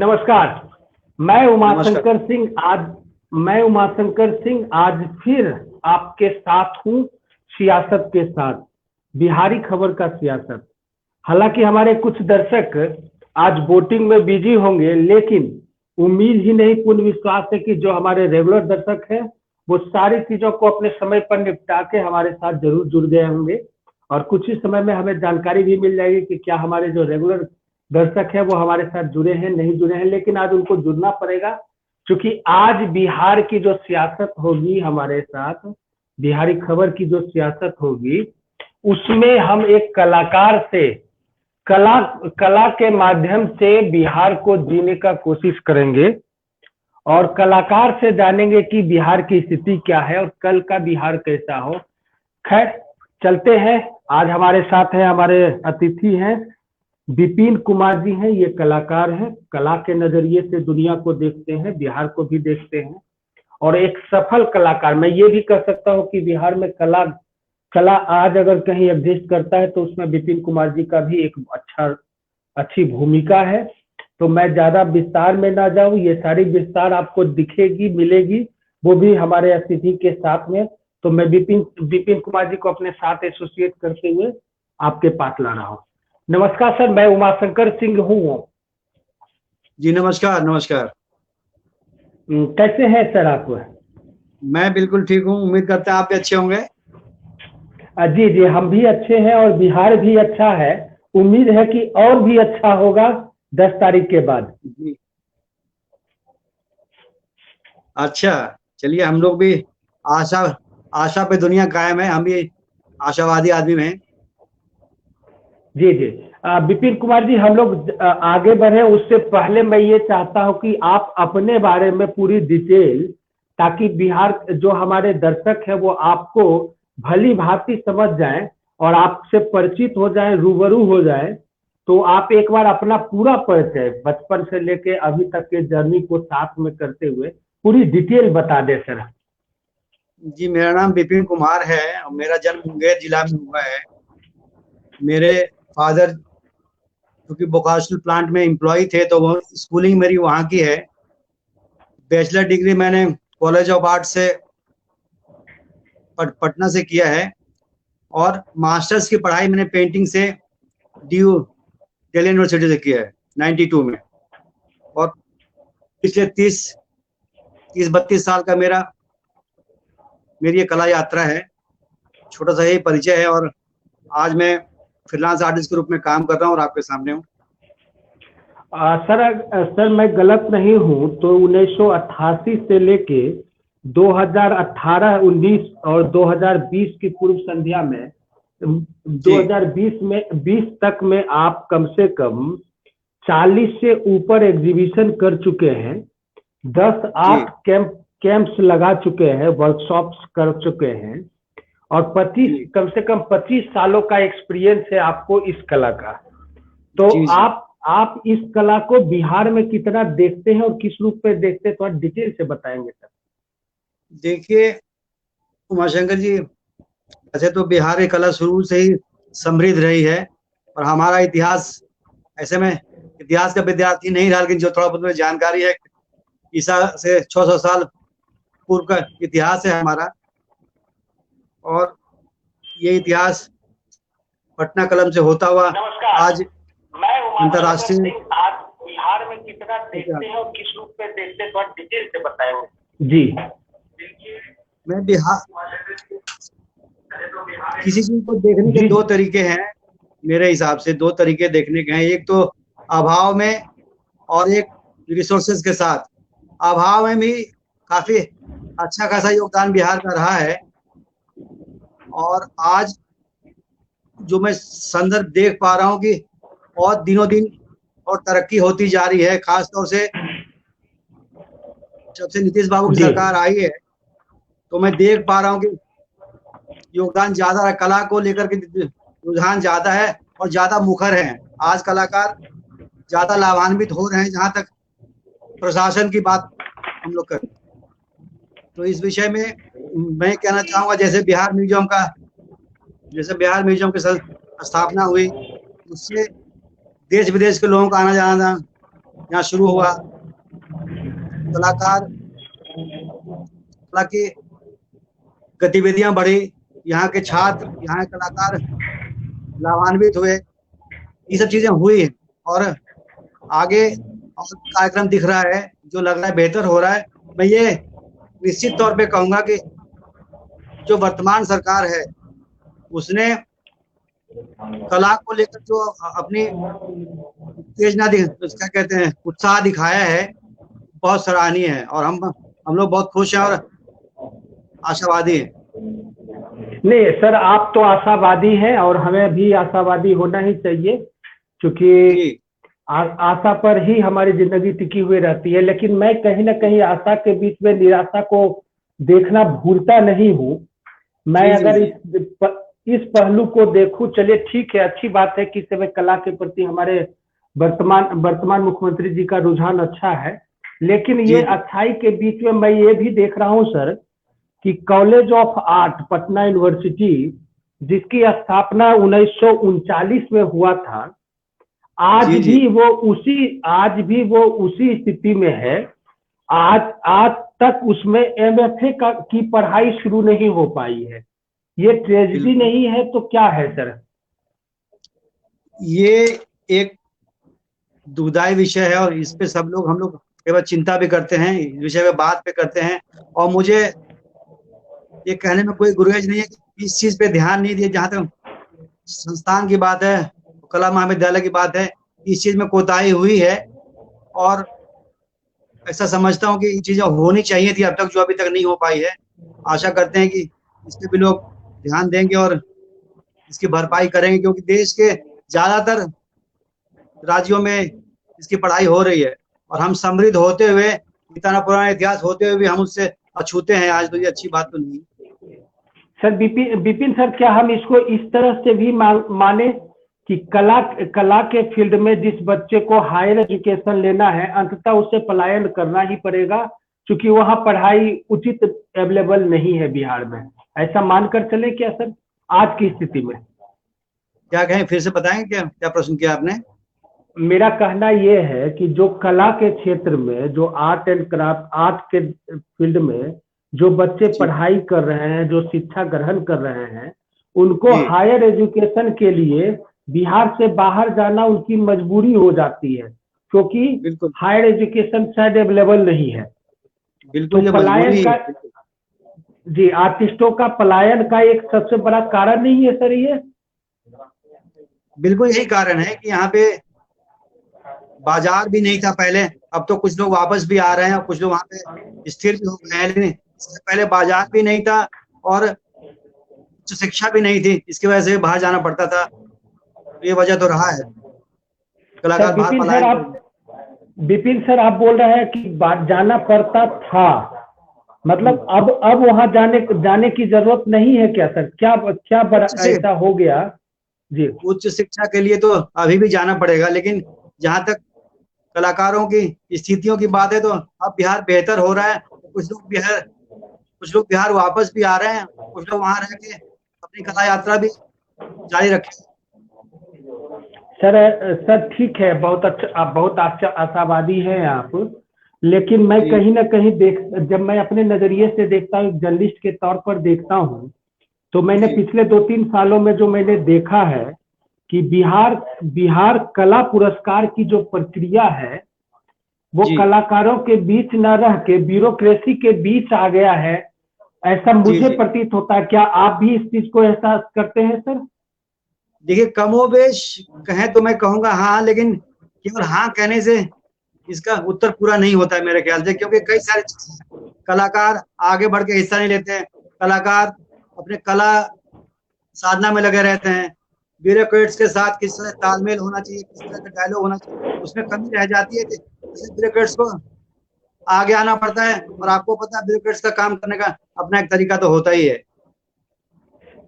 नमस्कार। मैं नमस्कार। उमाशंकर सिंह आज फिर आपके साथ हूँ सियासत के साथ, बिहारी खबर का सियासत। हालांकि हमारे कुछ दर्शक आज वोटिंग में बिजी होंगे, लेकिन उम्मीद ही नहीं पूर्ण विश्वास है कि जो हमारे रेगुलर दर्शक हैं वो सारी चीजों को अपने समय पर निपटा के हमारे साथ जरूर जुड़ गए होंगे। और कुछ ही समय में हमें जानकारी भी मिल जाएगी कि क्या हमारे जो रेगुलर दर्शक है वो हमारे साथ जुड़े हैं नहीं जुड़े हैं, लेकिन आज उनको जुड़ना पड़ेगा क्योंकि आज बिहार की जो सियासत होगी हमारे साथ, बिहारी खबर की जो सियासत होगी उसमें हम एक कलाकार से कला के माध्यम से बिहार को जीने का कोशिश करेंगे और कलाकार से जानेंगे कि बिहार की स्थिति क्या है और कल का बिहार कैसा हो। खैर चलते हैं। आज हमारे साथ हैं, हमारे अतिथि हैं विपिन कुमार जी हैं। ये कलाकार हैं, कला के नजरिए से दुनिया को देखते हैं, बिहार को भी देखते हैं और एक सफल कलाकार। मैं ये भी कह सकता हूँ कि बिहार में कला आज अगर कहीं एग्जिस्ट करता है तो उसमें विपिन कुमार जी का भी एक अच्छी भूमिका है। तो मैं ज्यादा विस्तार में ना जाऊं, ये सारी विस्तार आपको दिखेगी मिलेगी, वो भी हमारे अतिथि के साथ में। तो मैं विपिन कुमार जी को अपने साथ एसोसिएट करते हुए आपके पास ला रहा हूँ। नमस्कार सर, मैं उमाशंकर सिंह हूँ। जी नमस्कार। नमस्कार। कैसे हैं सर आप? मैं बिल्कुल ठीक हूँ, उम्मीद करते हैं आप भी अच्छे होंगे। जी जी, हम भी अच्छे हैं और बिहार भी अच्छा है। उम्मीद है कि और भी अच्छा होगा 10 तारीख के बाद। जी अच्छा, चलिए हम लोग भी आशा पे दुनिया कायम है, हम भी आशावादी आदमी हैं। जी जी, विपिन कुमार जी, हम लोग आगे बढ़े उससे पहले मैं ये चाहता हूँ कि आप अपने बारे में पूरी डिटेल, ताकि बिहार जो हमारे दर्शक हैं वो आपको भली भांति समझ जाएं और आपसे परिचित हो जाएं, रूबरू हो जाएं। तो आप एक बार अपना पूरा परिचय बचपन से लेके अभी तक के जर्नी को साथ में करते हुए पूरी डिटेल बता दें सर। जी मेरा नाम विपिन कुमार है और मेरा जन्म मुंगेर जिला में हुआ है। मेरे फादर क्योंकि बोकारो स्टील प्लांट में एम्प्लॉय थे तो वो स्कूलिंग मेरी वहाँ की है। बैचलर डिग्री मैंने कॉलेज ऑफ आर्ट से पटना से किया है और मास्टर्स की पढ़ाई मैंने पेंटिंग से ड्यू दिल्ली यूनिवर्सिटी से किया है 92 में। और पिछले 30-32 साल का मेरी ये कला यात्रा है। छोटा सा यही परिचय है और आज मैं फ्रीलांस आर्टिस्ट के रूप में काम कर रहा हूँ और आपके सामने हूँ। सर मैं गलत नहीं हूँ तो 1988 से लेके 2018, 19 और 2020 की पूर्व संध्या में 2020 तक में आप कम से कम 40 से ऊपर एग्जीबिशन कर चुके हैं, 10 आर्ट कैंप्स लगा चुके हैं, वर्कशॉप्स कर चुके हैं और कम से कम 25 सालों का एक्सपीरियंस है आपको इस कला का। तो आप इस कला को बिहार में कितना देखते हैं और किस रूप में देखते हैं, थोड़ा डिटेल से बताएंगे सर। देखिए उमाशंकर जी, ऐसे तो बिहार की कला शुरू से ही समृद्ध रही है और हमारा इतिहास, ऐसे में इतिहास का विद्यार्थी नहीं रहा, लेकिन जो थोड़ा बहुत जानकारी है, ईसा से 600 साल पूर्व का इतिहास है हमारा। और ये इतिहास पटना कलम से होता हुआ आज अंतर्राष्ट्रीय बिहार में कितना देखते हैं और किस रूप में देखते हैं, थोड़ा डिटेल से बताएंगे जी। मैं बिहार किसी चीज को देखने के दो तरीके हैं, मेरे हिसाब से 2 तरीके देखने के हैं। एक तो अभाव में और एक रिसोर्सेज के साथ। अभाव में भी काफी अच्छा खासा योगदान बिहार का रहा है और आज जो मैं संदर्भ देख पा रहा हूँ कि और दिनों दिन और तरक्की होती जा रही है। खास तौर से जब से नीतीश बाबू की सरकार आई है तो मैं देख पा रहा हूँ कि योगदान ज्यादा है, कला को लेकर के रुझान ज्यादा है और ज्यादा मुखर है। आज कलाकार ज्यादा लाभान्वित हो रहे हैं जहां तक प्रशासन की बात हम लोग करें तो इस विषय में मैं कहना चाहूंगा, जैसे बिहार म्यूजियम की स्थापना हुई, उससे देश विदेश के लोगों का आना जाना यहाँ शुरू हुआ। कलाकार कला की गतिविधियां बढ़ी, यहाँ के छात्र, यहाँ के कलाकार लाभान्वित हुए, ये सब चीजें हुई हैं और आगे और कार्यक्रम दिख रहा है जो लग रहा है बेहतर हो रहा है। मैं ये निश्चित तौर पे कहूंगा कि जो वर्तमान सरकार है उसने कला को लेकर जो अपनी उत्तेजना क्या कहते हैं उत्साह दिखाया है, बहुत सराहनीय है और हम लोग बहुत खुश हैं और आशावादी हैं। नहीं सर, आप तो आशावादी हैं और हमें भी आशावादी होना ही चाहिए, क्योंकि आशा पर ही हमारी जिंदगी टिकी हुई रहती है। लेकिन मैं कहीं ना कहीं आशा के बीच में निराशा को देखना भूलता नहीं हूँ। मैं अगर इस पहलू को देखूं, चलिए ठीक है, अच्छी बात है कि इस समय कला के प्रति हमारे वर्तमान मुख्यमंत्री जी का रुझान अच्छा है। लेकिन ये अच्छाई के बीच में मैं ये भी देख रहा हूँ सर कि college of art Patna university, जिसकी स्थापना 1939 में हुआ था, आज भी वो उसी स्थिति में है। आज तक उसमें MFA की पढ़ाई शुरू नहीं हो पाई है। ये ट्रेजेडी नहीं है तो क्या है सर? ये एक दुखदायी विषय है और इस पे हम लोग केवल चिंता भी करते हैं, इस विषय पे बात पे करते हैं। और मुझे ये कहने में कोई गुरेज नहीं है कि इस चीज पे ध्यान नहीं दिया। जहां तक संस्थान की बात है, कला महाविद्यालय की बात है, इस चीज में कोताही हुई है और ऐसा समझता हूँ कि ये चीजें होनी चाहिए थी अब तक, जो अभी तक नहीं हो पाई है। आशा करते हैं कि इस पे भी लोग ध्यान देंगे और इसकी भरपाई करेंगे, क्योंकि देश के ज्यादातर राज्यों में इसकी पढ़ाई हो रही है और हम समृद्ध होते हुए, इतना पुराना इतिहास होते हुए भी हम उससे अछूते हैं आज, तो ये अच्छी बात तो नहीं। सर विपिन सर, क्या हम इसको इस तरह से भी माने कि कला के फील्ड में जिस बच्चे को हायर एजुकेशन लेना है, अंततः उसे पलायन करना ही पड़ेगा, क्योंकि वहाँ पढ़ाई उचित अवेलेबल नहीं है बिहार में? ऐसा मानकर चले क्या सर आज की स्थिति में? क्या कहें, फिर से बताएंगे क्या प्रश्न किया आपने? मेरा कहना यह है कि जो कला के क्षेत्र में, जो आर्ट एंड क्राफ्ट, आर्ट के फील्ड में जो बच्चे पढ़ाई कर रहे हैं, जो शिक्षा ग्रहण कर रहे हैं, उनको हायर एजुकेशन के लिए बिहार से बाहर जाना उनकी मजबूरी हो जाती है, क्योंकि हायर एजुकेशन शायद अवेलेबल नहीं है। बिल्कुल, तो पलायन का जी, आर्टिस्टों का पलायन का एक सबसे बड़ा कारण नहीं है सर ये? बिल्कुल यही कारण है कि यहाँ पे बाजार भी नहीं था पहले। अब तो कुछ लोग वापस भी आ रहे हैं और कुछ लोग वहाँ पे स्थिर भी हो गए हैं, लेकिन इससे पहले बाजार भी नहीं था और उच्च शिक्षा भी नहीं थी, इसकी वजह से बाहर जाना पड़ता था। ये वजह तो रहा है कलाकार बाहर पलायन। विपिन सर, आप बोल रहे हैं कि जाना पड़ता था, मतलब अब वहाँ जाने की जरूरत नहीं है क्या सर? क्या बड़ा ऐसा हो गया? जी, उच्च शिक्षा के लिए तो अभी भी जाना पड़ेगा, लेकिन जहाँ तक कलाकारों की स्थितियों की बात है तो अब बिहार बेहतर हो रहा है। कुछ लोग बिहार वापस भी आ रहे हैं, कुछ लोग वहाँ रह के अपनी कला यात्रा भी जारी रखे। सर ठीक है, बहुत अच्छा आशावादी हैं आप। लेकिन मैं कहीं ना कहीं जब मैं अपने नजरिए से देखता हूँ, जर्नलिस्ट के तौर पर देखता हूँ, तो मैंने पिछले 2-3 सालों में जो मैंने देखा है कि बिहार कला पुरस्कार की जो प्रक्रिया है वो कलाकारों के बीच न रह के ब्यूरोक्रेसी के बीच आ गया है, ऐसा मुझे प्रतीत होता है। क्या आप भी इस चीज को एहसास करते हैं सर? देखिए, कमोबेश कहें तो मैं कहूंगा हाँ, लेकिन केवल हाँ कहने से इसका उत्तर पूरा नहीं होता है मेरे ख्याल से, क्योंकि कई सारे कलाकार आगे बढ़ के हिस्सा नहीं लेते हैं। कलाकार अपने कला साधना में लगे रहते हैं, ब्यूरोक्रेट्स के साथ किस तरह तालमेल होना चाहिए, किस तरह का डायलॉग होना चाहिए, उसमें कमी रह जाती है। ब्यूरोक्रेट्स को आगे आना पड़ता है और आपको पता है ब्यूरोक्रेट्स का काम करने का अपना एक तरीका तो होता ही है।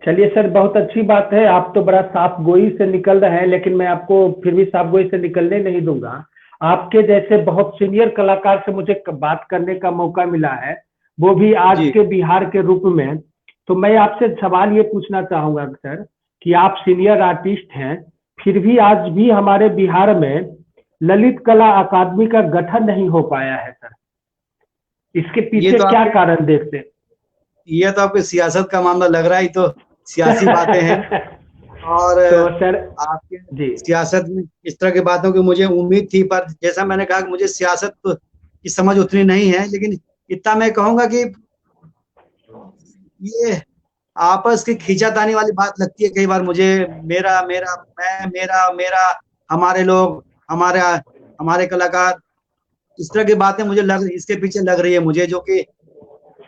चलिए सर, बहुत अच्छी बात है, आप तो बड़ा साफ गोई से निकल रहे हैं, लेकिन मैं आपको फिर भी साफ गोई से निकलने नहीं दूंगा। आपके जैसे बहुत सीनियर कलाकार से मुझे बात करने का मौका मिला है, वो भी आज के बिहार के रूप में। तो मैं आपसे सवाल ये पूछना चाहूंगा सर कि आप सीनियर आर्टिस्ट हैं, फिर भी आज भी हमारे बिहार में ललित कला अकादमी का गठन नहीं हो पाया है सर? इसके पीछे तो क्या कारण देखते हैं? ये तो आपके सियासत का मामला लग रहा है, तो सियासी बातें हैं। और तो सर आपके जी सियासत में इस तरह की बातों की मुझे उम्मीद थी, पर जैसा मैंने कहा कि मुझे सियासत की समझ उतनी नहीं है, लेकिन इतना मैं कहूंगा कि ये आपस की खींचातानी वाली बात लगती है कई बार मुझे। मेरा मेरा मैं मेरा मेरा, हमारे लोग, हमारे हमारे कलाकार, इस तरह की बातें मुझे इसके पीछे लग रही है मुझे, जो कि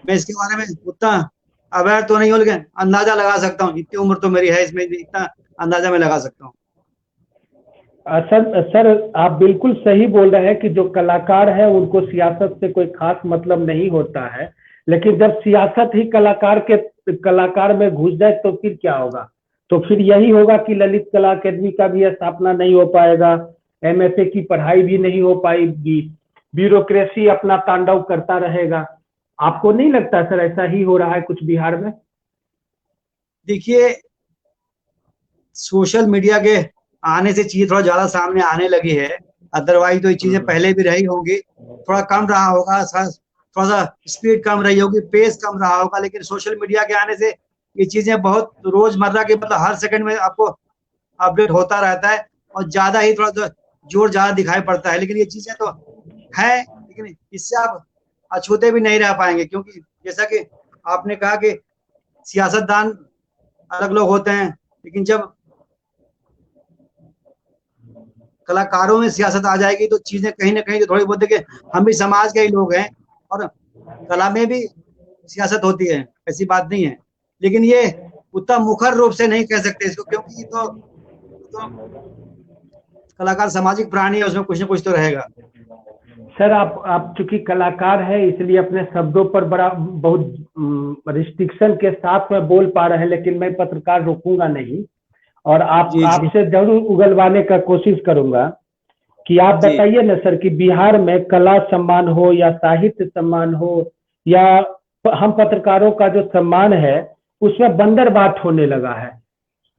मैं इसके बारे में उतना अवेयर तो नहीं हूँ, लेकिन अंदाजा लगा सकता हूँ। इतनी उम्र तो मेरी है, इसमें इतना अंदाजा मैं लगा सकता हूँ। सर आप बिल्कुल सही बोल रहे हैं कि जो कलाकार है उनको सियासत से कोई खास मतलब नहीं होता है, लेकिन जब सियासत ही कलाकार में घुस जाए तो फिर क्या होगा? तो फिर यही होगा कि ललित कला अकेडमी का भी स्थापना नहीं हो पाएगा, एमएफए की पढ़ाई भी नहीं हो पाएगी, ब्यूरोक्रेसी अपना तांडव करता रहेगा। आपको नहीं लगता सर ऐसा ही हो रहा है कुछ बिहार में? देखिए, सोशल मीडिया के आने से चीजें थोड़ा ज्यादा सामने आने लगी है, अदरवाइज तो ये चीजें पहले भी रही होंगी। थोड़ा कम रहा होगा, थोड़ा सा स्पीड कम रही होगी, पेस कम रहा होगा, लेकिन सोशल मीडिया के आने से ये चीजें बहुत रोजमर्रा के, मतलब हर सेकंड में आपको अपडेट होता रहता है, और ज्यादा ही थोड़ा सा जोर ज्यादा दिखाई पड़ता है। लेकिन ये चीजें तो है, लेकिन इससे आप अछूते भी नहीं रह पाएंगे, क्योंकि जैसा कि आपने कहा कि सियासतदान अलग लोग होते हैं, लेकिन जब कलाकारों में सियासत आ जाएगी तो चीजें कहीं ना कहीं तो थोड़ी बहुत, देखिए हम भी समाज के ही लोग हैं, और कला में भी सियासत होती है, ऐसी बात नहीं है। लेकिन ये उतना मुखर रूप से नहीं कह सकते इसको, क्योंकि तो कलाकार सामाजिक प्राणी है, उसमें कुछ ना कुछ तो रहेगा। सर आप चूंकि कलाकार है इसलिए अपने शब्दों पर बड़ा बहुत रिस्ट्रिक्शन के साथ में बोल पा रहे हैं, लेकिन मैं पत्रकार रोकूंगा नहीं, और जी जी आपसे जरूर उगलवाने का कोशिश करूंगा कि आप जी बताइए ना सर कि बिहार में कला सम्मान हो या साहित्य सम्मान हो या हम पत्रकारों का जो सम्मान है उसमें बंदरबाट होने लगा है।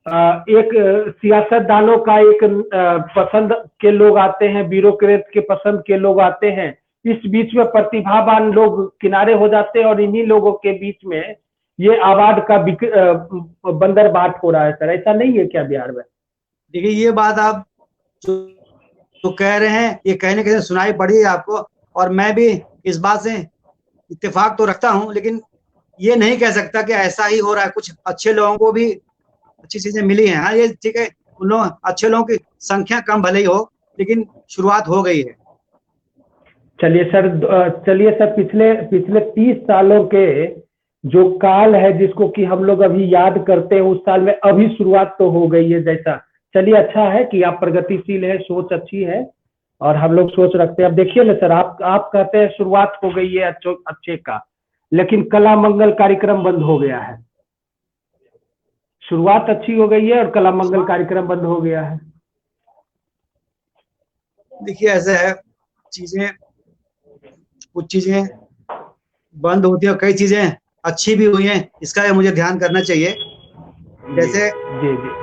एक सियासतदानों का एक पसंद के लोग आते हैं, ब्यूरोक्रेट के पसंद के लोग आते हैं, इस बीच में प्रतिभावान लोग किनारे हो जाते हैं, और इन्हीं लोगों के बीच में ये अवार्ड का बंदरबाट हो रहा है सर। ऐसा नहीं है क्या बिहार में? देखिए, ये बात आप जो कह रहे हैं, ये कहने के सुनाई पड़ी है आपको, और मैं भी इस बात से इत्तेफाक तो रखता हूं, लेकिन ये नहीं कह सकता कि ऐसा ही हो रहा है। कुछ अच्छे लोगों को भी अच्छी चीजें मिली हैं। हाँ, ये ठीक है, उन लोग अच्छे लोगों की संख्या कम भले ही हो, लेकिन शुरुआत हो गई है। चलिए सर, पिछले पिछले 30 सालों के जो काल है जिसको कि हम लोग अभी याद करते हैं, उस साल में अभी शुरुआत तो हो गई है जैसा। चलिए, अच्छा है कि आप प्रगतिशील है, सोच अच्छी है, और हम लोग सोच रखते हैं। अब देखिए ना सर, आप कहते हैं शुरुआत हो गई है अच्छे का, लेकिन कला मंगल कार्यक्रम बंद हो गया है। शुरुआत अच्छी हो गई है और कला मंगल कार्यक्रम बंद हो गया है। देखिए, ऐसे है, चीजें, कुछ चीजें बंद होती है और कई चीजें अच्छी भी हुई हैं, इसका मुझे ध्यान करना चाहिए। जैसे जी जी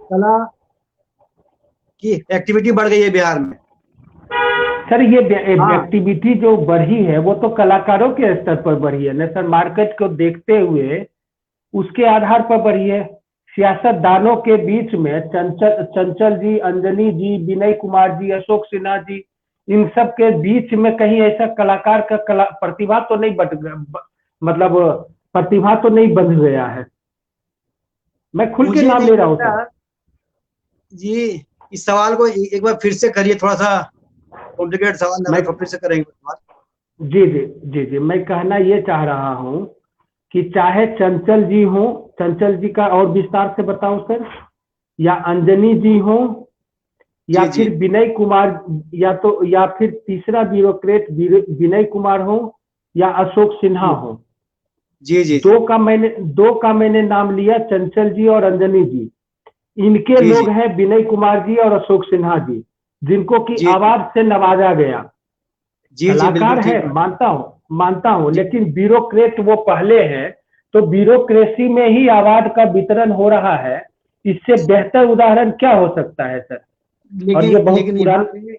कला की एक्टिविटी बढ़ गई है बिहार में। सर, ये हाँ एक्टिविटी जो बढ़ी है वो तो कलाकारों के स्तर पर बढ़ी है ना सर, मार्केट को देखते हुए उसके आधार पर बढ़ी है। सियासतदानों के बीच में चंचल जी, अंजनी जी, विनय कुमार जी, अशोक सिन्हा जी, इन सब के बीच में कहीं ऐसा कलाकार का प्रतिभा तो नहीं मतलब प्रतिभा तो नहीं बंध गया है। मैं खुल के मुझे नाम नहीं ले रहा हूँ सर। लगता जी। इस सवाल को एक बार फिर से करिए, थोड़ा सा कॉम्प्लिकेटेड सवाल लग रहा मैं है, थोड़ा फिर से करेंगे सवाल। जी जी जी जी मैं कहना ये चाह रहा हूँ कि चाहे चंचल जी हो, चंचल जी का और विस्तार से बताऊं सर, या अंजनी जी हो, या जी जी फिर विनय कुमार, या फिर तीसरा ब्यूरोक्रेट विनय कुमार हो, या अशोक सिन्हा जी हो। जी जी दो का मैंने नाम लिया, चंचल जी और अंजनी जी। इनके जी लोग जी हैं विनय कुमार जी और अशोक सिन्हा जी, जिनको कि जी जी अवार्ड से नवाजा गया। जी जी, कलाकार बिल्कुल है, ठीक बात। मानता हूं, जी लेकिन ब्यूरोक्रेट वो पहले हैं, तो ब्यूरोक्रेसी में ही अवार्ड का वितरण हो रहा है। इससे बेहतर उदाहरण क्या हो सकता है सर? और ये बहुत लेकिन यहाँ पे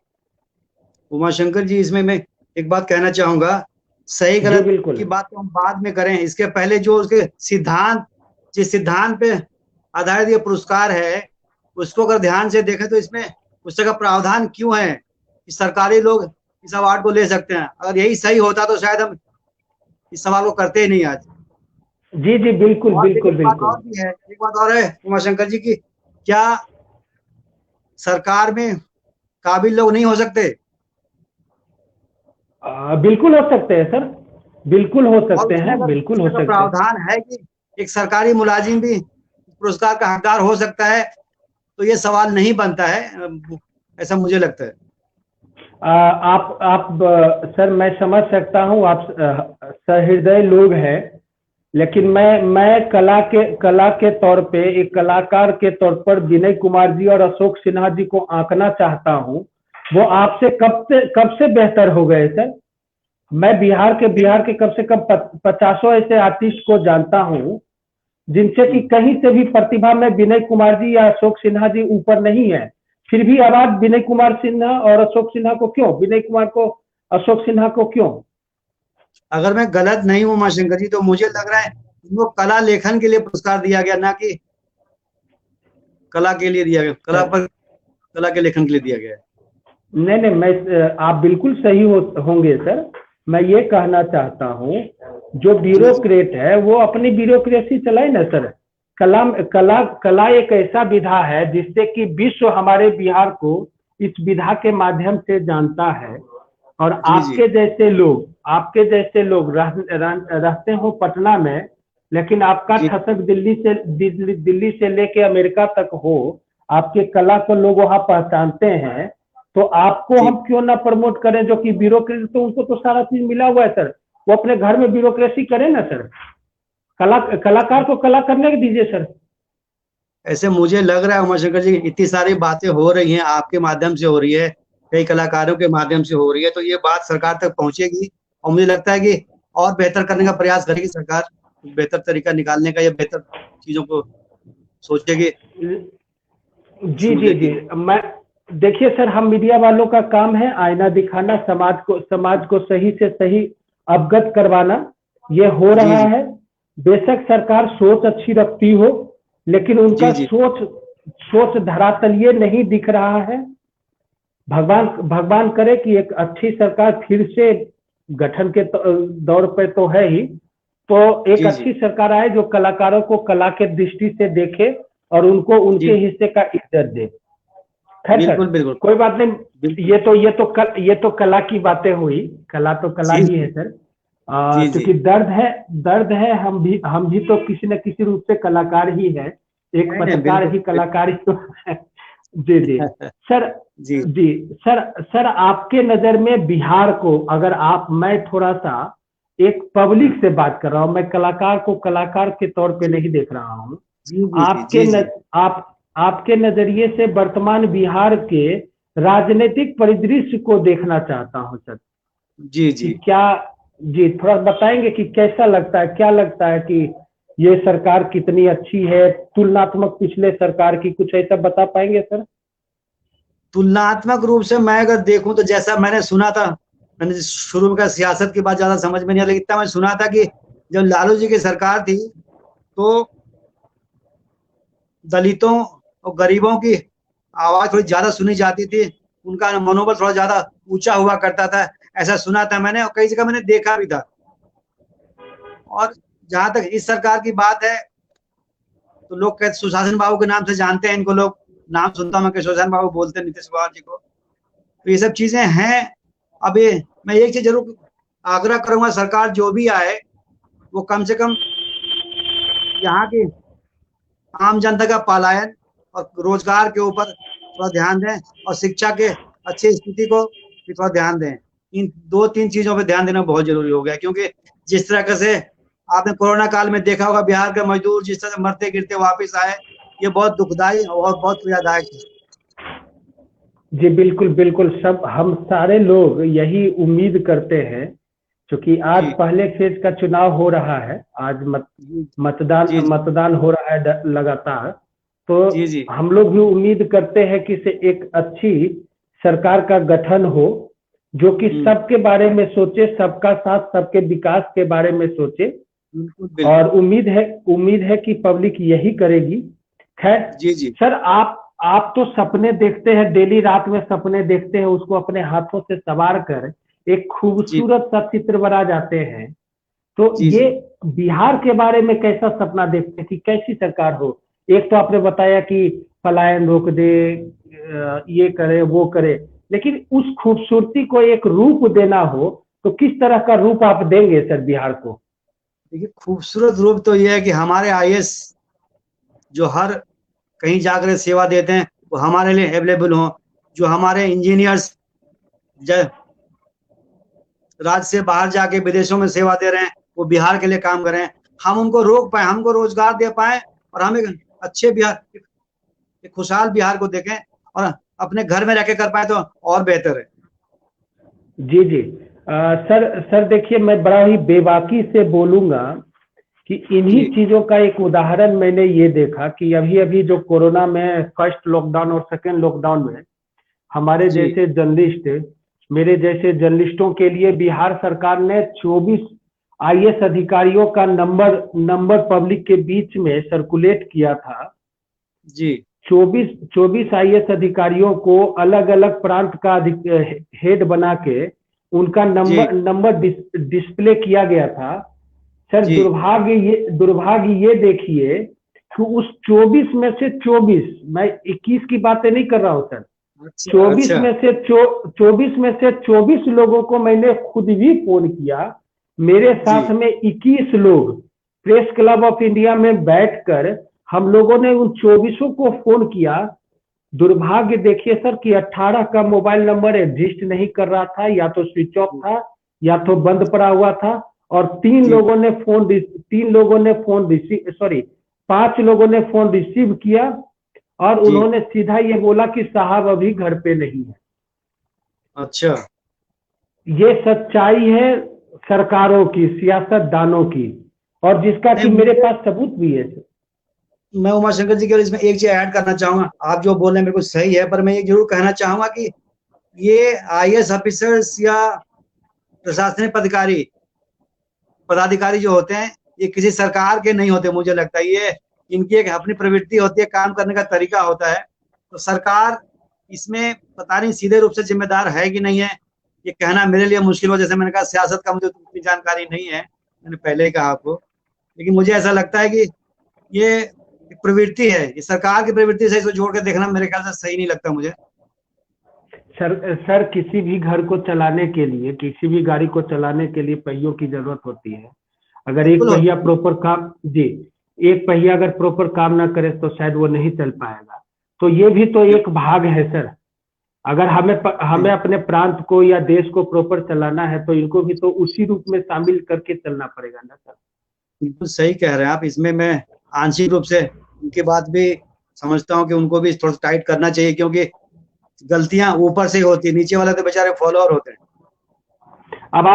उमाशंकर जी, इसमें मैं एक बात कहना चाहूंगा, सही जी गलत बिल्कुल। की बात तो हम बाद में करें, इसके पहले जो उसके सिद्धांत, जिस सिद्धांत पे आधारित ये पुरस्कार है, उसको अगर ध्यान से देखें तो इसमें उस का प्रावधान क्यों है कि सरकारी लोग इस अवार्ड को ले सकते हैं। अगर यही सही होता तो शायद हम इस सवाल को करते ही नहीं आज। जी जी बिल्कुल और लेकिन बिल्कुल एक बात बिल्कुल। और भी है, एक बात और है उमाशंकर जी की, क्या सरकार में काबिल लोग नहीं हो सकते? बिल्कुल हो सकते हैं सर, बिल्कुल हो और सकते उसमें हैं, अगर बिल्कुल हो उसमें तो सकते हैं। प्रावधान है कि एक सरकारी मुलाजिम भी पुरस्कार का हकदार हो सकता है, तो ये सवाल नहीं बनता है, ऐसा मुझे लगता है। आप सर मैं समझ सकता हूँ, आप सहृदय लोग हैं, लेकिन मैं कला के तौर पे, एक कलाकार के तौर पर विनय कुमार जी और अशोक सिन्हा जी को आंकना चाहता हूँ। वो आपसे कब से बेहतर हो गए सर? मैं बिहार के कम से कम 50 ऐसे आर्टिस्ट को जानता हूँ जिनसे कि कहीं से भी प्रतिभा में विनय कुमार जी या अशोक सिन्हा जी ऊपर नहीं है। फिर भी आवाज विनय कुमार सिन्हा और अशोक सिन्हा को क्यों, विनय कुमार को, अशोक सिन्हा को क्यों? अगर मैं गलत नहीं हूँ उमाशंकर जी, तो मुझे लग रहा है उनको कला लेखन के लिए पुरस्कार दिया गया, ना कि कला के लिए दिया गया, कला के लेखन के लिए दिया गया है। नहीं नहीं, आप बिल्कुल सही होंगे सर। मैं ये कहना चाहता हूँ, जो जी जी ब्यूरोक्रेट है वो अपनी ब्यूरोक्रेसी चलाए ना सर। कला कला कला एक ऐसा विधा है जिससे कि विश्व हमारे बिहार को इस विधा के माध्यम से जानता है। और जी जी आपके जैसे लोग रहते हो पटना में, लेकिन आपका जी ठसक दिल्ली से लेके अमेरिका तक हो, आपके कला को लोग वहां पहचानते हैं। तो आपको जी। हम क्यों ना प्रमोट करें, जो कि ब्यूरोक्रेसी, तो उनको तो सारा चीज मिला हुआ है सर। वो अपने घर में ब्यूरोक्रेसी करें ना सर। कलाकार को कला करने दीजिए सर। ऐसे मुझे लग रहा है उमाशंकर जी, इतनी सारी बातें हो रही हैं, आपके माध्यम से हो रही है, कई कलाकारों के माध्यम से हो रही है, तो ये बात सरकार तक पहुंचेगी और मुझे लगता है कि और बेहतर करने का प्रयास करेगी सरकार, बेहतर तरीका निकालने का या बेहतर चीजों को सोचेगी, जी मुझे जी जी। यकीन है। मैं देखिए सर, हम मीडिया वालों का काम है आईना दिखाना, समाज को सही से सही अवगत करवाना। ये हो जी रहा जी है। बेशक सरकार सोच अच्छी रखती हो, लेकिन जी उनका जी सोच सोच धरातलीय नहीं दिख रहा है। भगवान भगवान करे कि एक अच्छी सरकार फिर से गठन के दौर पे तो है ही, तो एक जी जी अच्छी सरकार आए जो कलाकारों को कला के दृष्टि से देखे और उनको उनके जी। हिस्से का इज्जत दे। खैर सर, बिल्कुल बिल्कुल कोई बात नहीं। बिल्कुल। ये तो कला की बातें हुई। कला तो कला जी ही है जी सर। जी जी क्योंकि दर्द है, हम भी तो किसी न किसी रूप से कलाकार ही है। एक नहीं नहीं, पत्रकार बिल्कुल ही कलाकार ही तो है। जी जी सर। जी जी सर। सर आपके नजर में बिहार को, अगर आप, मैं थोड़ा सा एक पब्लिक से बात कर रहा हूँ, मैं कलाकार को कलाकार के तौर पे जी नहीं देख रहा हूँ। जी जी जी आपके जी न, जी आप आपके नजरिए से वर्तमान बिहार के राजनीतिक परिदृश्य को देखना चाहता हूं सर। जी कि जी। क्या, जी थोड़ा बताएंगे कि कैसा लगता है, क्या लगता है कि ये सरकार कितनी अच्छी है तुलनात्मक पिछले सरकार की, कुछ ऐसा बता पाएंगे सर? तुलनात्मक रूप से मैं अगर देखूं तो जैसा मैंने सुना था, मैंने शुरू में कहा सियासत की बात ज्यादा समझ में नहीं आ, लेकिन इतना मैं सुना था कि जब लालू जी की सरकार थी तो दलितों और गरीबों की आवाज थोड़ी ज्यादा सुनी जाती थी, उनका मनोबल थोड़ा ज्यादा ऊंचा हुआ करता था, ऐसा सुना था मैंने और कई जगह मैंने देखा भी था। और जहां तक इस सरकार की बात है, तो लोग कहते सुशासन बाबू के नाम से जानते हैं इनको लोग, नाम सुनता हूं कि सुशासन बाबू बोलते हैं नीतीश कुमार जी को, तो ये सब चीजें हैं। अब ये मैं एक चीज जरूर आग्रह करूंगा, सरकार जो भी आए वो कम से कम यहाँ की आम जनता का पलायन और रोजगार के ऊपर थोड़ा ध्यान दें और शिक्षा के अच्छी स्थिति को भी थोड़ा ध्यान दें। इन दो तीन चीजों पर ध्यान देना बहुत जरूरी हो गया, क्योंकि जिस तरह से आपने कोरोना काल में देखा होगा बिहार के मजदूर जिस तरह से मरते गिरते वापिस आए, ये बहुत दुखदायी और बहुत पीड़ादायक है। जी बिल्कुल बिल्कुल, सब हम सारे लोग यही उम्मीद करते हैं, क्योंकि आज जी पहले फेज का चुनाव हो रहा है। आज जी मतदान जी जी मतदान हो रहा है लगातार। तो जी जी हम लोग भी उम्मीद करते हैं कि से एक अच्छी सरकार का गठन हो, जो कि सबके बारे में सोचे, सबका साथ, सबके विकास के बारे में सोचे। बिल्कुल बिल्कुल। और उम्मीद है कि पब्लिक यही करेगी। खैर जी जी सर, आप तो सपने देखते हैं, डेली रात में सपने देखते हैं, उसको अपने हाथों से संवार कर एक जी खूबसूरत सा चित्र बना जाते हैं। तो जी ये जी बिहार के बारे में कैसा सपना देखते हैं कि कैसी सरकार हो? एक तो आपने बताया कि पलायन रोक दे, ये करे वो करे, लेकिन उस खूबसूरती को एक रूप देना हो तो किस तरह का रूप आप देंगे सर बिहार को? देखिए, खूबसूरत रूप तो ये है कि हमारे आईएएस जो हर कहीं जाकर सेवा देते हैं वो हमारे लिए अवेलेबल हो, जो हमारे इंजीनियर्स राज्य से बाहर जाके विदेशों में सेवा दे रहे हैं वो बिहार के लिए काम कर रहे हैं, हम उनको रोक पाए, हमको रोजगार दे पाए और हम एक अच्छे बिहार, एक खुशहाल बिहार को देखें और अपने घर में रह के कर पाए तो और बेहतर है। जी जी। सर देखिए, मैं बड़ा ही बेबाकी से बोलूंगा कि इन्हीं जी चीजों का एक उदाहरण मैंने ये देखा कि अभी अभी जो कोरोना में फर्स्ट लॉकडाउन और सेकेंड लॉकडाउन में हमारे जी जैसे जर्नलिस्ट, मेरे जैसे जर्नलिस्टों के लिए बिहार सरकार ने 24 आईएएस अधिकारियों का नंबर पब्लिक के बीच में सर्कुलेट किया था। जी 24 आईएएस अधिकारियों को अलग अलग प्रांत का हेड बना के उनका जी नंबर डिस्प्ले किया गया था। सर जी दुर्भाग्य ये देखिए कि उस 24 में से 24, मैं 21 की बातें नहीं कर रहा हूं सर, अच्छा अच्छा 24 में से 24 लोगों को मैंने खुद भी फोन किया। मेरे जी साथ में 21 लोग प्रेस क्लब ऑफ इंडिया में बैठकर हम लोगों ने उन 24 को फोन किया। दुर्भाग्य देखिए सर कि 18 का मोबाइल नंबर एग्जिस्ट नहीं कर रहा था, या तो स्विच ऑफ था या तो बंद पड़ा हुआ था। और जी 5 लोगों ने फोन रिसीव किया और जी उन्होंने सीधा ये बोला कि साहब अभी घर पे नहीं है। अच्छा। ये सच्चाई है सरकारों की, सियासतदानों की, और जिसका नहीं, कि मेरे पास सबूत भी है। मैं उमाशंकर जी के इसमें एक चीज ऐड करना चाहूंगा, आप जो बोल रहे हैं बिल्कुल सही है, पर मैं ये जरूर कहना चाहूंगा कि ये आईएएस ऑफिसर्स या प्रशासनिक पदाधिकारी जो होते हैं ये किसी सरकार के नहीं होते, मुझे लगता है ये इनकी एक अपनी प्रवृत्ति होती है, काम करने का तरीका होता है। तो सरकार इसमें पता नहीं सीधे रूप से जिम्मेदार है कि नहीं है, ये कहना मेरे लिए मुश्किल हो। जैसे मैंने कहा, सियासत का मुझे उतनी जानकारी नहीं है, मैंने पहले ही कहा आपको, लेकिन मुझे ऐसा लगता है कि ये एक प्रवृत्ति है, ये सरकार की प्रवृत्ति से इसको जोड़ के देखना मेरे ख्याल से सही नहीं लगता मुझे। सर किसी भी घर को चलाने के लिए, किसी भी गाड़ी को चलाने के लिए पहियों की जरूरत होती है। अगर एक बिल्कुल पहिया होती है। प्रॉपर काम जी एक पहिया अगर प्रॉपर काम ना करे तो शायद वो नहीं चल पाएगा। तो ये भी तो एक भाग है सर। अगर हमें अपने प्रांत को या देश को प्रॉपर चलाना है तो इनको भी तो उसी रूप में शामिल करके चलना पड़ेगा ना सर। बिल्कुल सही कह रहे हैं आप, इसमें मैं आंशिक रूप से उनकी बात भी समझता हूँ कि उनको भी थोड़ा टाइट करना चाहिए, क्योंकि गलतियां ऊपर से होती है, नीचे वाले तो बेचारे फॉलोअर होते हैं। अब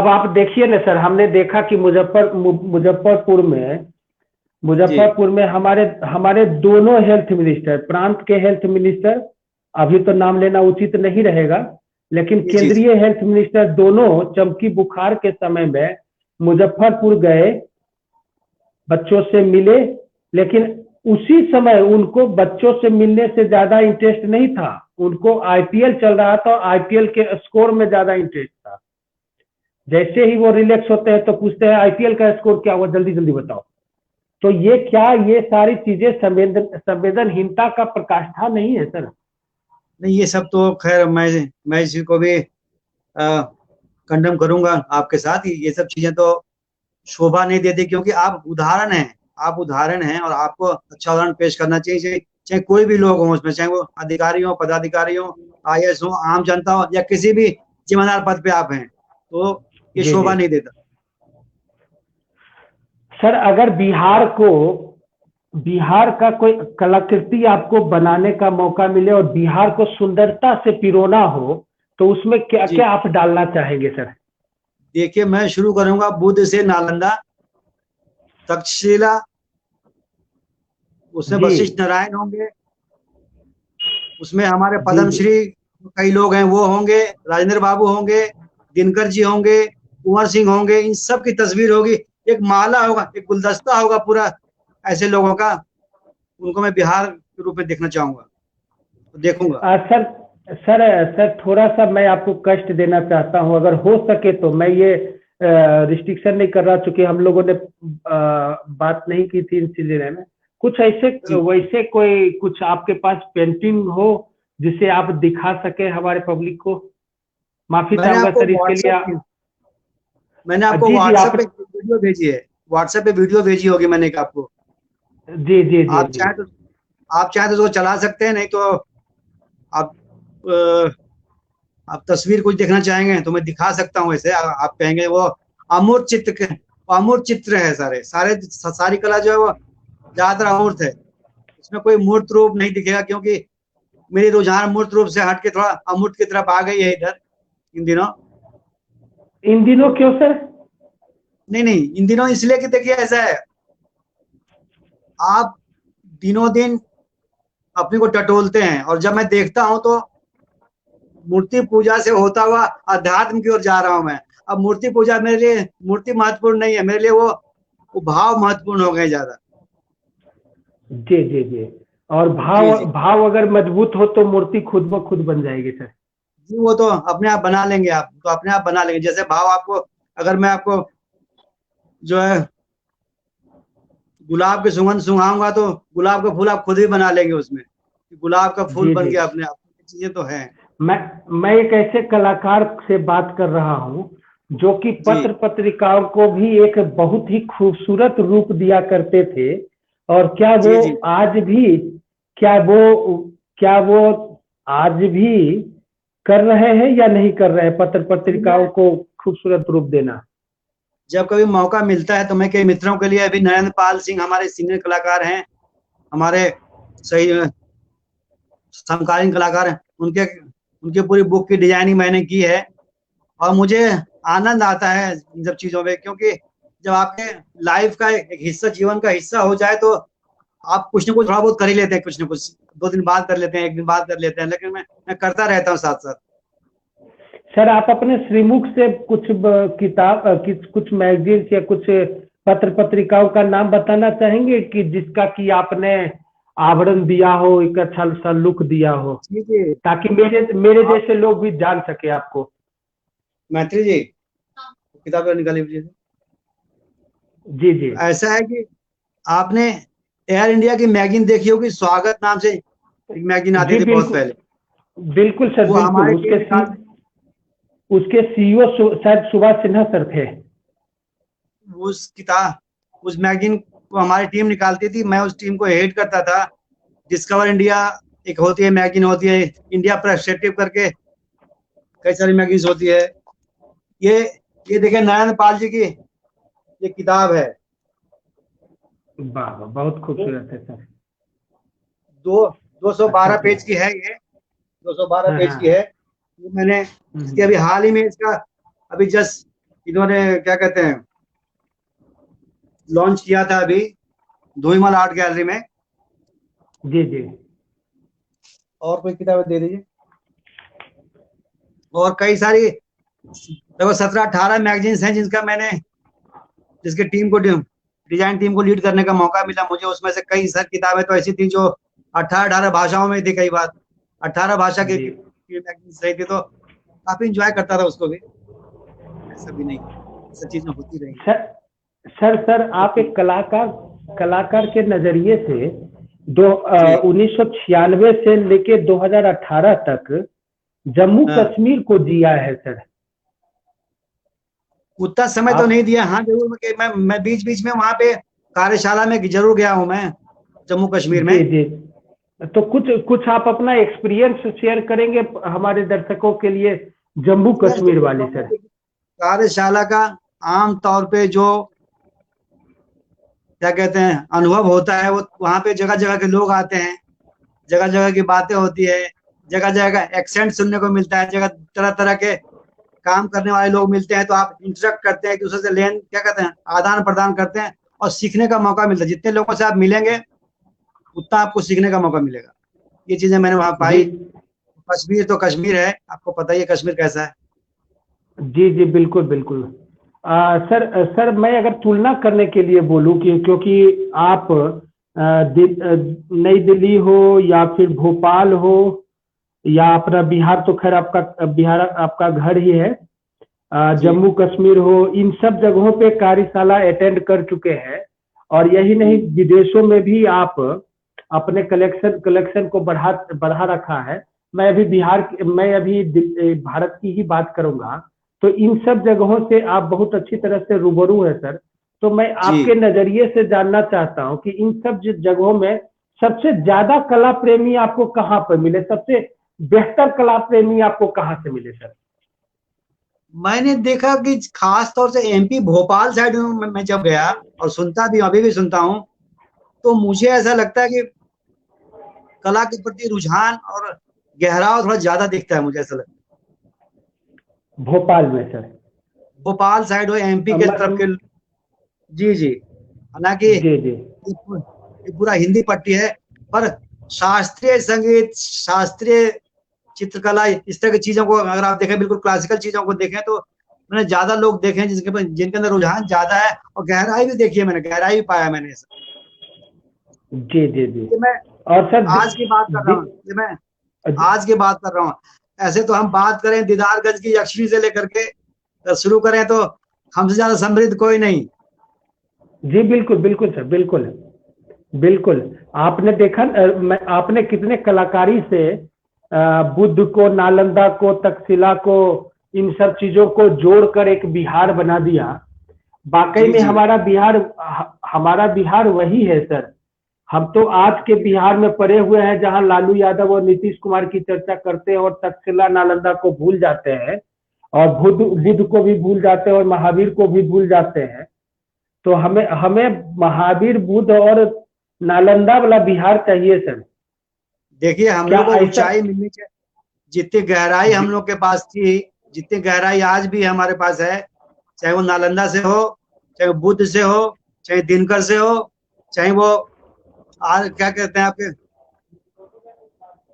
आप देखिए ना सर, हमने देखा कि जी मुजफ्फरपुर में हमारे हमारे दोनों हेल्थ मिनिस्टर, प्रांत के हेल्थ मिनिस्टर, अभी तो नाम लेना उचित नहीं रहेगा, लेकिन जी जी केंद्रीय हेल्थ मिनिस्टर दोनों चमकी बुखार के समय में मुजफ्फरपुर गए, बच्चों से मिले। लेकिन उसी समय उनको बच्चों से मिलने से ज्यादा इंटरेस्ट नहीं था, उनको आईपीएल चल रहा था, आईपीएल के स्कोर में ज्यादा इंटरेस्ट था। जैसे ही वो रिलैक्स होते हैं तो पूछते हैं आईपीएल का स्कोर क्या हुआ, जल्दी जल्दी बताओ। तो ये सारी चीजें संवेदनहीनता का प्रकाष्ठा नहीं है सर? नहीं, ये सब तो खैर मैं इसी को भी कंडम करूंगा आपके साथ, ये सब चीजें तो शोभा नहीं देती, क्योंकि आप उदाहरण हैं और आपको अच्छा उदाहरण पेश करना चाहिए, चाहे कोई भी लोग हों उसमें, चाहे वो अधिकारी हो, पदाधिकारी हो, आईएएस हो, आम जनता हो, या किसी भी जिम्मेदार पद पे आप हैं, तो ये जी जी। शोभा नहीं देता। सर अगर बिहार का कोई कलाकृति आपको बनाने का मौका मिले और बिहार को सुंदरता से पिरोना हो तो उसमें क्या जी क्या आप डालना चाहेंगे सर? देखिए, मैं शुरू करूंगा बुद्ध से नालंदा, तक्षशिला, उसमें जी वशिष्ठ नारायण होंगे, उसमें हमारे जी जी पद्मश्री कई लोग हैं वो होंगे, राजेंद्र बाबू होंगे, दिनकर जी होंगे, कुंवर सिंह होंगे, इन सब की तस्वीर होगी, एक माला होगा, एक गुलदस्ता होगा पूरा ऐसे लोगों का, उनको मैं बिहार के रूप में देखना चाहूंगा, तो देखूंगा। सर सर सर थोड़ा सा मैं आपको कष्ट देना चाहता हूं, अगर हो सके तो मैं ये रिस्ट्रिक्शन नहीं कर रहा, चूंकि हम लोगों ने बात नहीं की थी इन सिलसिले में। कुछ ऐसे जी वैसे कोई कुछ आपके पास पेंटिंग हो जिसे आप दिखा सके हमारे पब्लिक को? माफी मैंने चाहूंगा आपको सर इसके लिए मैंने आपको जी जी व्हाट्सएप आप पे वीडियो भेजी है, व्हाट्सएप पे वीडियो भेजी होगी मैंने एक आपको। जी जी जी आप जी चाहे तो आप चाहे तो उसको चला सकते हैं, नहीं तो आप अ, आप तस्वीर कुछ देखना चाहेंगे तो मैं दिखा सकता हूँ। ऐसे आप कहेंगे वो अमूर्त चित्र अमूर्त चित्र है, सारे सारे सारी कला जो है वो ज्यादातर अमूर्त है, उसमें कोई मूर्त रूप नहीं दिखेगा, क्योंकि मेरी रुझान मूर्त रूप से हट के थोड़ा अमूर्त की तरफ आ गई है इधर इन दिनों। इन दिनों क्यों सर? नहीं नहीं, इन दिनों इसलिए कि देखिए ऐसा है, आप दिनों दिन अपने को टटोलते हैं, और जब मैं देखता हूं तो मूर्ति पूजा से होता हुआ अध्यात्म की ओर जा रहा हूं मैं। अब मूर्ति पूजा मेरे लिए मूर्ति महत्वपूर्ण नहीं है, मेरे लिए वो भाव महत्वपूर्ण हो गए ज्यादा। जी जी जी। और जी भाव जी भाव अगर मजबूत हो तो मूर्ति खुद ब खुद बन जाएगी सर। जी, वो तो अपने आप बना लेंगे, आप तो अपने आप बना लेंगे। जैसे भाव आपको, अगर मैं आपको जो है गुलाब की सुगंध सुंघाऊंगा तो गुलाब का फूल आप खुद ही बना लेंगे उसमें, गुलाब का फूल जी बन जी। गया अपने आप। चीजें तो हैं। मैं मैं एक ऐसे कलाकार से बात कर रहा हूँ जो कि जी पत्र पत्रिकाओं को भी एक बहुत ही खूबसूरत रूप दिया करते थे। और जी जी क्या वो क्या वो आज भी कर रहे हैं या नहीं कर रहे हैं पत्र जी, मैं पत्रिकाओं को खूबसूरत रूप देना? जब कभी मौका मिलता है तो मैं कई मित्रों के लिए, अभी नरेंद्र पाल सिंह हमारे सीनियर कलाकार हैं, हमारे सही समकालीन कलाकार हैं, उनके उनके पूरी बुक की डिजाइनिंग मैंने की है। और मुझे आनंद आता है इन सब चीजों में, क्योंकि जब आपके लाइफ का एक हिस्सा, जीवन का हिस्सा हो जाए, तो आप कुछ ना कुछ थोड़ा बहुत कर ही लेते हैं, कुछ ना कुछ 2 दिन बाद कर लेते हैं, 1 दिन बाद कर लेते हैं, लेकिन मैं करता रहता हूँ साथ साथ। सर आप अपने श्रीमुख से कुछ किताब कुछ मैगजीन्स या कुछ पत्र पत्रिकाओं का नाम बताना चाहेंगे कि जिसका कि आपने आवरण दिया हो, एक अच्छा सा लुक दिया हो, जी जी। ताकि मेरे मेरे आप जैसे लोग भी जान सके आपको। मैत्री जी किताब निकाली मुझे। जी जी ऐसा है कि आपने एयर इंडिया की मैगजीन देखी होगी, स्वागत नाम से एक मैगजीन आती जी। थी बहुत बिल्कुल पहले, बिल्कुल सर वो बिल्कुल। हमारी टीम निकालती। उसके सीईओ शायद सुभाष सिन्हा सर थे। उस मैगजीन को हमारी टीम निकालती थी, मैं उस टीम को हेड करता था। डिस्कवर इंडिया एक होती है मैगजीन, होती है इंडिया पर्सपेक्टिव करके, कई सारी मैगजीन होती है। ये ये देखिए नरेंद्र पाल जी की ये किताब है, वाह वाह, बहुत दो खूबसूरत है सर। दो 212 अच्छा जी। पेज की है ये, 212 हाँ पेज की है। हाँ। ये मैंने इसके हम्म। अभी हाल ही में इसका अभी जस्ट इन्होंने क्या कहते हैं लॉन्च किया था अभी धूईमल आर्ट गैलरी में। जी जी और कोई किताबें दे दीजिए। और कई सारी लगभग 17-18 मैगजीन्स हैं जिसके टीम को डिजाइन टीम को लीड करने का मौका मिला मुझे। उसमें से कई सारी किताबें तो ऐसी थी जो 18-18 भाषाओं में थी, कई बार 18 भाषा की जी। मैगजीन्स रही थी, तो काफी इंजॉय करता था उसको भी, ऐसा भी नहीं, सब चीजें होती रही सर सर सब आप चीज। एक कलाकार कलाकार के नजरिए से दो जी 1996 से लेके 2018 तक जम्मू हाँ, कश्मीर को जिया है सर। उतना समय तो आप नहीं दिया, हाँ जरूर मैं बीच बीच में वहां पे कार्यशाला में जरूर गया हूँ मैं, जम्मू कश्मीर में। जी जी। तो कुछ कुछ आप अपना एक्सपीरियंस शेयर करेंगे हमारे दर्शकों के लिए, जम्मू एक्सपीरियंस तो कश्मीर ये वाली कहूंगा सर? कि कार्यशाला का आम तौर पे जो क्या कहते हैं अनुभव होता है, वो वहां पे जगह जगह के लोग आते हैं, जगह जगह की बातें होती है, जगह जगह का एक्सेंट सुनने को मिलता है, जगह तरह तरह के काम करने वाले लोग मिलते हैं, तो आप इंटरेक्ट करते हैं, एक दूसरे से लेन क्या कहते हैं आदान प्रदान करते हैं, और सीखने का मौका मिलता है। जितने लोगों से आप मिलेंगे उतना आपको सीखने का मौका मिलेगा। ये चीजें मैंने वहां जी पाई। कश्मीर तो कश्मीर है, आपको पता ही है कश्मीर कैसा है। जी जी बिल्कुल बिल्कुल। सर मैं अगर तुलना करने के लिए बोलूं कि क्योंकि आप नई दिल्ली हो या फिर भोपाल हो या अपना बिहार, तो खैर आपका बिहार आपका घर ही है, जी जम्मू कश्मीर हो, इन सब जगहों पे कार्यशाला अटेंड कर चुके हैं। और यही नहीं, जी विदेशों में भी आप अपने कलेक्शन को बढ़ा रखा है। मैं अभी भारत की ही बात करूंगा, तो इन सब जगहों से आप बहुत अच्छी तरह से रूबरू है सर। तो मैं जी आपके नजरिए से जानना चाहता हूं कि इन सब जगहों में सबसे ज्यादा कला प्रेमी आपको कहाँ पर मिले, सबसे बेहतर कला प्रेमी आपको कहाँ से मिले सर? मैंने देखा कि खास तौर से एमपी भोपाल साइड में मैं जब गया, और सुनता भी अभी भी सुनता हूँ, तो मुझे ऐसा लगता है कि कला के प्रति रुझान और गहराव थोड़ा ज्यादा दिखता है, मुझे ऐसा लगता भोपाल में सर? है भोपाल साइड हो, एमपी के तरफ के। मतलब जी जी। हालांकि जी जी ये पूरा हिंदी पट्टी है, पर शास्त्रीय संगीत, शास्त्रीय चित्रकला, इस तरह की चीजों को अगर आप देखें, बिल्कुल क्लासिकल चीजों को देखें, तो मैंने ज्यादा लोग देखे हैं जिनके अंदर रुझान ज्यादा है, और गहराई भी देखी है मैंने, गहराई भी पाया मैंने ऐसा। जी जी जी। ये मैं और सर आज की बात कर रहा हूँ, ये मैं आज की बात कर रहा हूँ। ऐसे तो हम बात करें दीदारगंज की यक्षिणी से लेकर के शुरू करें तो हमसे ज्यादा समृद्ध कोई नहीं। जी बिल्कुल बिल्कुल सर, बिल्कुल बिल्कुल। आपने देखा आपने कितने कलाकारी से बुद्ध को, नालंदा को, तक्षशिला को, इन सब चीजों को जोड़कर एक बिहार बना दिया। वाकई जी में जी हमारा बिहार वही है सर। हम तो आज के बिहार में पड़े हुए हैं जहां लालू यादव और नीतीश कुमार की चर्चा करते हैं और तक्षशिला नालंदा को भूल जाते हैं, और बुद्ध को भी भूल जाते हैं और महावीर को भी भूल जाते हैं। तो हमें हमें महावीर, बुद्ध और नालंदा वाला बिहार चाहिए सर। देखिए, हम क्या लोग को ऐसा? ऊंचाई मिलनी चाहिए। जितनी गहराई जी हम लोग के पास थी, जितनी गहराई आज भी हमारे पास है, चाहे वो नालंदा से हो, चाहे वो बुद्ध से हो, चाहे दिनकर से हो, चाहे वो आज क्या कहते हैं आपके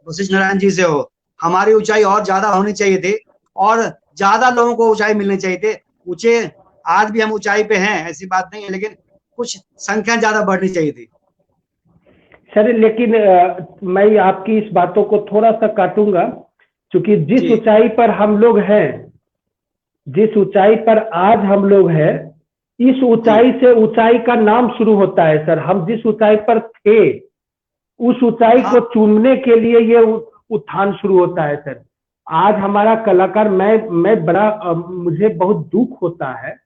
वशिष्ठ नारायण जी से हो, हमारी ऊंचाई और ज्यादा होनी चाहिए थी, और ज्यादा लोगों को ऊंचाई मिलनी चाहिए थी। ऊंचे आज भी हम ऊंचाई पे हैं, ऐसी बात नहीं है, लेकिन कुछ संख्या ज्यादा बढ़नी चाहिए थी। सर, लेकिन मैं आपकी इस बातों को थोड़ा सा काटूंगा, क्योंकि जिस जी ऊंचाई पर हम लोग हैं, जिस ऊंचाई पर आज हम लोग हैं, इस जी ऊंचाई से ऊंचाई का नाम शुरू होता है सर। हम जिस ऊंचाई पर थे, उस ऊंचाई को हाँ चूमने के लिए ये उत्थान शुरू होता है सर। आज हमारा कलाकार, मैं बड़ा मुझे बहुत दुख होता है।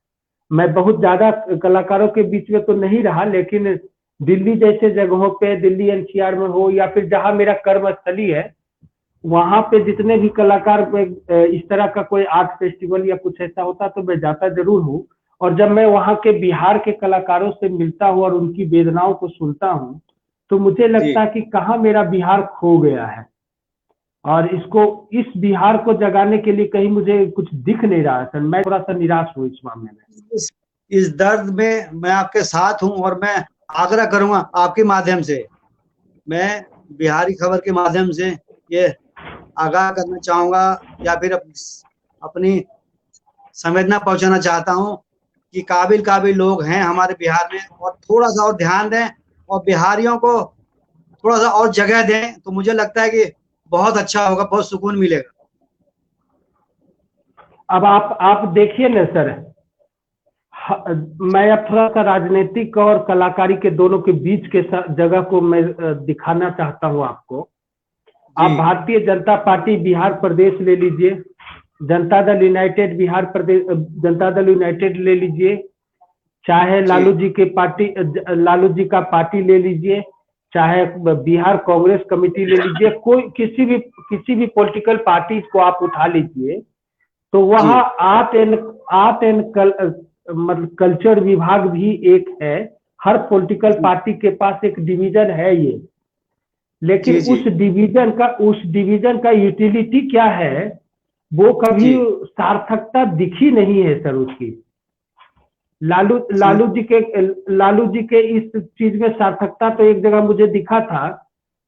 मैं बहुत ज्यादा कलाकारों के बीच में तो नहीं रहा, लेकिन दिल्ली जैसे जगहों पे, दिल्ली एनसीआर में हो या फिर जहां मेरा कर्मस्थली है, वहां पे जितने भी कलाकार इस तरह का कोई आर्ट फेस्टिवल या कुछ ऐसा होता तो मैं जाता जरूर हूँ। और जब मैं वहां के बिहार के कलाकारों से मिलता हूँ और उनकी वेदनाओं को सुनता हूँ, तो मुझे जी। लगता है कि कहाँ मेरा बिहार खो गया है। और इस बिहार को जगाने के लिए कहीं मुझे कुछ दिख नहीं रहा है सर। मैं थोड़ा सा निराश हूँ इस मामले में। इस, इस दर्द में मैं आपके साथ हूं, और मैं आग्रह करूंगा आपके माध्यम से, मैं बिहारी खबर के माध्यम से ये आगाह करना चाहूंगा, या फिर अपनी संवेदना पहुंचाना चाहता हूं कि काबिल काबिल लोग हैं हमारे बिहार में, और थोड़ा सा और ध्यान दें, और बिहारियों को थोड़ा सा और जगह दें, तो मुझे लगता है कि बहुत अच्छा होगा, बहुत सुकून मिलेगा। अब आप देखिए ना सर, मैं अब थोड़ा सा राजनीतिक और कलाकारी के दोनों के बीच के जगह को मैं दिखाना चाहता हूं आपको। जी आप भारतीय जनता पार्टी बिहार प्रदेश ले लीजिए, जनता दल यूनाइटेड बिहार प्रदेश, जनता दल यूनाइटेड ले लीजिए, चाहे जी लालू जी का पार्टी ले लीजिए, चाहे बिहार कांग्रेस कमेटी ले लीजिए, कोई किसी भी पॉलिटिकल पार्टी को आप उठा लीजिए, तो जी वहाँ मतलब कल्चर विभाग भी एक है। हर पॉलिटिकल जी पार्टी के पास एक डिवीजन है ये। लेकिन जी जी उस डिवीजन का यूटिलिटी क्या है, वो कभी जी सार्थकता दिखी नहीं है सर उसकी। लालू जी के इस चीज में सार्थकता तो एक जगह मुझे दिखा था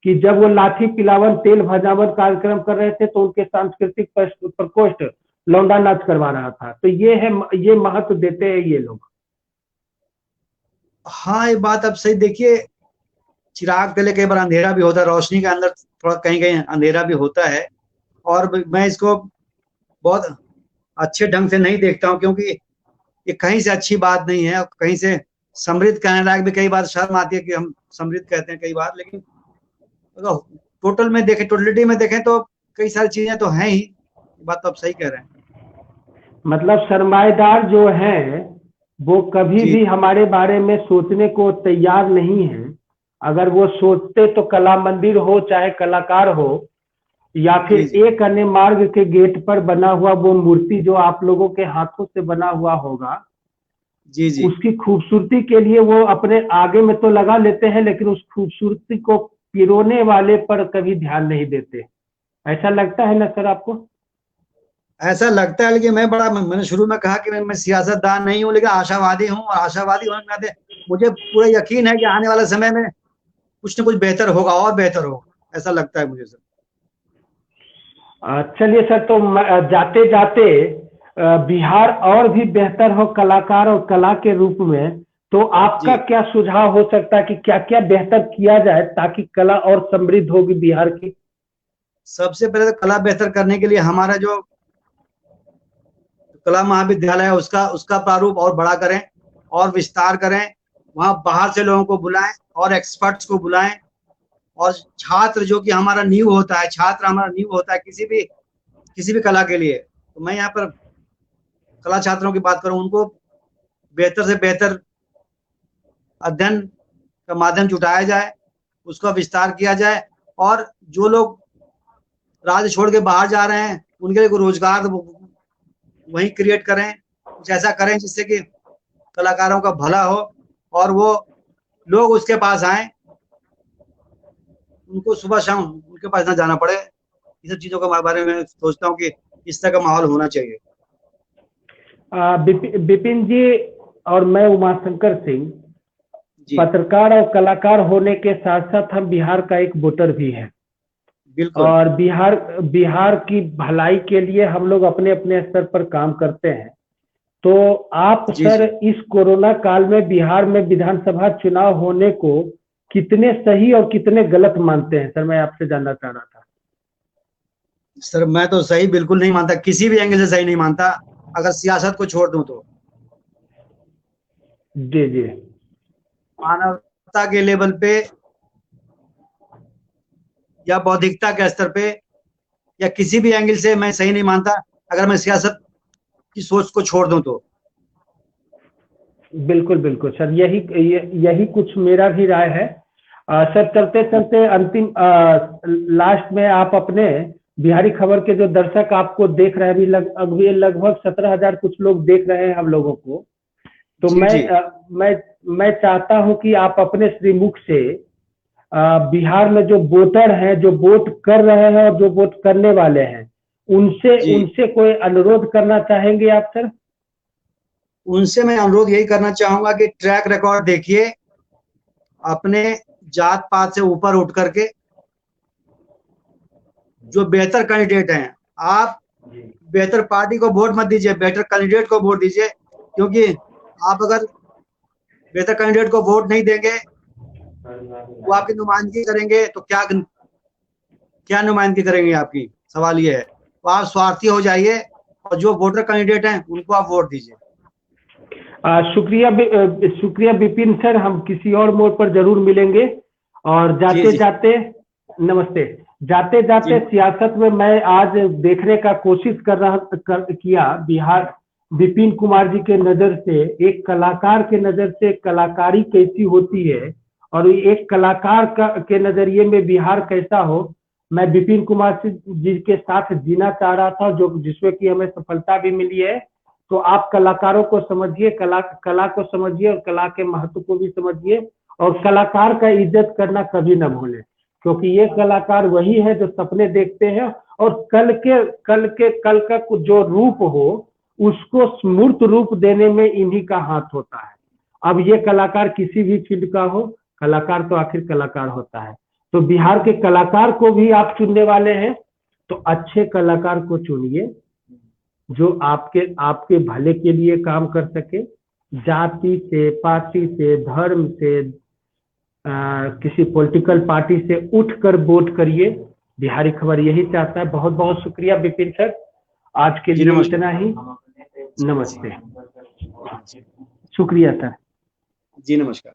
कि जब वो लाठी पिलावन तेल भजावन कार्यक्रम कर रहे थे तो उनके सांस्कृतिक प्रकोष्ठ लौंडा नाच करवा रहा था। तो ये महत्व देते हैं ये लोग। हाँ, ये बात अब सही। देखिए, चिराग तले कई बार अंधेरा भी होता है, रोशनी के अंदर थोड़ा कहीं कहीं अंधेरा भी होता है। और मैं इसको बहुत अच्छे ढंग से नहीं देखता हूँ, क्योंकि ये कहीं से अच्छी बात नहीं है। और कहीं से समृद्ध कहने लायक भी कई बार शर्म आती है कि हम समृद्ध कहते हैं कई बार। लेकिन अगर टोटल में देखें, टोटलिटी में देखें तो कई सारी चीजें तो हैं ही। बात तो आप सही कह रहे हैं। मतलब सरमाएदार जो हैं वो कभी जी भी हमारे बारे में सोचने को तैयार नहीं है। अगर वो सोचते तो कला मंदिर हो चाहे कलाकार हो या फिर जी जी एक अन्य मार्ग के गेट पर बना हुआ वो मूर्ति जो आप लोगों के हाथों से बना हुआ होगा, जी जी। उसकी खूबसूरती के लिए वो अपने आगे में तो लगा लेते हैं, लेकिन उस खूबसूरती को पिरोने वाले पर कभी ध्यान नहीं देते। ऐसा लगता है ना सर आपको? ऐसा लगता है, लेकिन मैंने शुरू में कहा कि मैं सियासतदान नहीं हूँ, लेकिन आशावादी हूँ। और आशावादी होने के नाते मुझे पूरा यकीन है कि आने वाले समय में कुछ न कुछ बेहतर होगा, और बेहतर होगा, ऐसा लगता है मुझे सर। चलिए सर, तो जाते जाते बिहार और भी बेहतर हो कलाकार और कला के रूप में, तो आपका जी, क्या सुझाव हो सकता है कि क्या क्या बेहतर किया जाए ताकि कला और समृद्ध होगी बिहार की? सबसे पहले तो कला बेहतर करने के लिए हमारा जो कला महाविद्यालय है उसका उसका प्रारूप और बड़ा करें और विस्तार करें। वहां बाहर से लोगों को बुलाएं और एक्सपर्ट्स को बुलाएं। और छात्र जो कि हमारा नींव होता है, छात्र हमारा नींव होता है किसी भी कला के लिए। तो मैं यहाँ पर कला छात्रों की बात करूं, उनको बेहतर से बेहतर अध्ययन का माध्यम जुटाया जाए, उसका विस्तार किया जाए। और जो लोग राज्य छोड़ के बाहर जा रहे हैं उनके लिए रोजगार वहीं क्रिएट करें। कुछ ऐसा करें जिससे कि कलाकारों का भला हो और वो लोग उसके पास आए, उनको सुबह शाम उनके पास ना जाना पड़े। ये सब चीजों के बारे में सोचता हूँ कि इस तरह का माहौल होना चाहिए। बिपिन जी और मैं उमाशंकर सिंह जी पत्रकार और कलाकार होने के साथ साथ हम बिहार का एक वोटर भी है। बिल्कुल। और बिहार की भलाई के लिए हम लोग अपने अपने स्तर पर काम करते हैं। तो आप जी सर जी। इस कोरोना काल में बिहार में विधानसभा चुनाव होने को कितने सही और कितने गलत मानते हैं सर? मैं आपसे जानना चाह रहा था। सर मैं तो सही बिल्कुल नहीं मानता, किसी भी एंगल से सही नहीं मानता, अगर सियासत को छोड़ दूं तो। जी जी। मानवता के लेवल पे या बौद्धिकता के स्तर पे या किसी भी एंगल से मैं सही नहीं मानता, अगर मैं सियासत की सोच को छोड़ दूं तो। बिल्कुल बिल्कुल सर, यही कुछ मेरा भी राय है। सर चलते चलते अंतिम लास्ट में आप अपने बिहारी खबर के जो दर्शक आपको देख रहे हैं, अभी लगभग 17,000 कुछ लोग देख रहे हैं हम लोगों को। तो जी जी मैं चाहता हूं कि आप अपने श्रीमुख से बिहार में जो वोटर हैं, जो वोट कर रहे हैं और जो वोट करने वाले हैं, उनसे जी। उनसे कोई अनुरोध करना चाहेंगे आप सर? उनसे मैं अनुरोध यही करना चाहूंगा कि ट्रैक रिकॉर्ड देखिए, अपने जात पात से ऊपर उठ करके जो बेहतर कैंडिडेट हैं, आप बेहतर पार्टी को वोट मत दीजिए, बेहतर कैंडिडेट को वोट दीजिए। क्योंकि आप अगर बेहतर कैंडिडेट को वोट नहीं देंगे, वो आपकी नुमाइंदगी करेंगे तो क्या क्या नुमाइंदगी करेंगे आपकी, सवाल ये है। तो आप स्वार्थी हो जाइए और जो वोटर कैंडिडेट हैं उनको आप वोट दीजिए। शुक्रिया विपिन सर, हम किसी और मोड़ पर जरूर मिलेंगे। और जी जाते जी जाते नमस्ते। जाते जी जाते सियासत में मैं आज देखने का कोशिश किया बिहार विपिन कुमार जी के नजर से, एक कलाकार के नजर से कलाकारी कैसी होती है और एक कलाकार के नजरिए में बिहार कैसा हो। मैं विपिन कुमार जी के साथ जीना चाह रहा था, जो जिसमें कि हमें सफलता भी मिली है। तो आप कलाकारों को समझिए, कला को समझिए और कला के महत्व को भी समझिए। और कलाकार का इज्जत करना कभी न भूलें, क्योंकि ये कलाकार वही है जो सपने देखते हैं और कल का जो रूप हो उसको मूर्त रूप देने में इन्हीं का हाथ होता है। अब ये कलाकार किसी भी फील्ड का हो, कलाकार तो आखिर कलाकार होता है। तो बिहार के कलाकार को भी आप चुनने वाले हैं तो अच्छे कलाकार को चुनिए जो आपके भले के लिए काम कर सके। जाति से, पार्टी से, धर्म से, किसी पॉलिटिकल पार्टी से उठकर वोट करिए। बिहारी खबर यही चाहता है। बहुत बहुत शुक्रिया विपिन सर, आज के लिए इतना ही। नमस्ते, शुक्रिया सर जी नमस्कार।